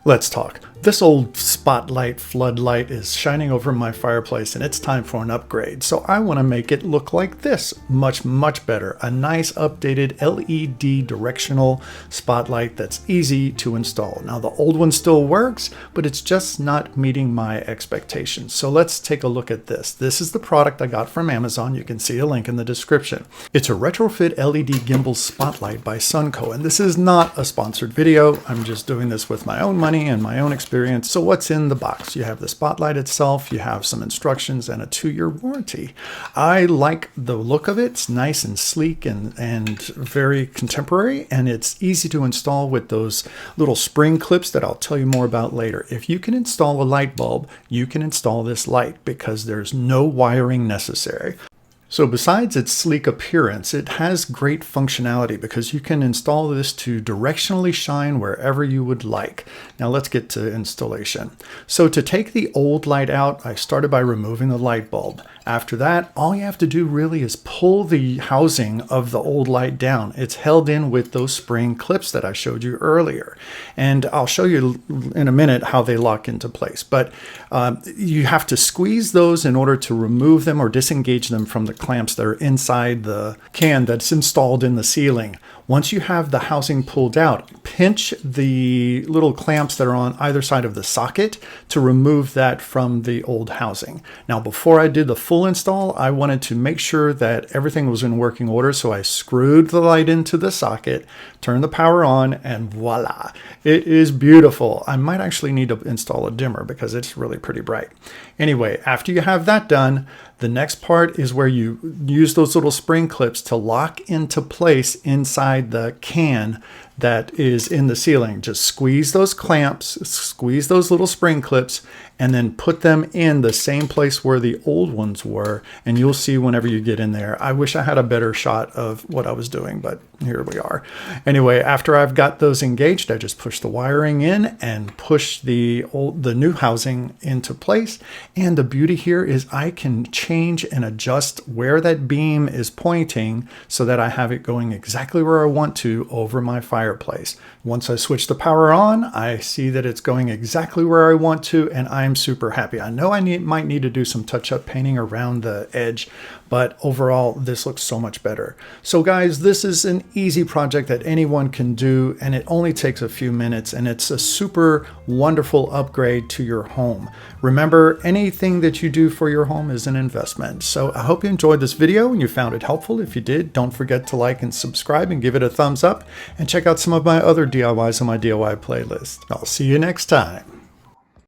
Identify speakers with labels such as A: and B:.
A: Let's talk. This old spotlight floodlight is shining over my fireplace and it's time for an upgrade. So I want to make it look like this. Much better. A nice updated LED directional spotlight that's easy to install. Now the old one still works, but it's just not meeting my expectations. So let's take a look at this. This is the product I got from Amazon. You can see a link in the description. It's a Retrofit LED Gimbal Spotlight by Sunco, and this is not a sponsored video. I'm just doing this with my own money and my own experience. So what's in the box? You have the spotlight itself, you have some instructions and a 2-year warranty. I like the look of it. It's nice and sleek and very contemporary, and it's easy to install with those little spring clips that I'll tell you more about later. If you can install a light bulb, you can install this light because there's no wiring necessary. So besides its sleek appearance, it has great functionality because you can install this to directionally shine wherever you would like. Now let's get to installation. So to take the old light out, I started by removing the light bulb. After that, all you have to do really is pull the housing of the old light down. It's held in with those spring clips that I showed you earlier. And I'll show you in a minute how they lock into place. But you have to squeeze those in order to remove them or disengage them from the clamps that are inside the can that's installed in the ceiling. Once you have the housing pulled out, pinch the little clamps that are on either side of the socket to remove that from the old housing. Now, before I did the full install, I wanted to make sure that everything was in working order, so I screwed the light into the socket, turned the power on, and voila! It is beautiful. I might actually need to install a dimmer because it's really pretty bright. Anyway, after you have that done, the next part is where you use those little spring clips to lock into place inside the can that is in the ceiling. Just squeeze those clamps, squeeze those little spring clips, and then put them in the same place where the old ones were, and you'll see whenever you get in there. I wish I had a better shot of what I was doing, but here we are. Anyway, after I've got those engaged, I just push the wiring in and push the new housing into place. And the beauty here is I can change and adjust where that beam is pointing so that I have it going exactly where I want to over my fireplace. Once I switch the power on, I see that it's going exactly where I want to, and I'm super happy. I know I might need to do some touch-up painting around the edge, but overall, this looks so much better. So guys, this is an easy project that anyone can do, and it only takes a few minutes, and it's a super wonderful upgrade to your home. Remember, anything that you do for your home is an investment. So I hope you enjoyed this video and you found it helpful. If you did, don't forget to like and subscribe and give it a thumbs up, and check out some of my other DIYs on my DIY playlist. I'll see you next time.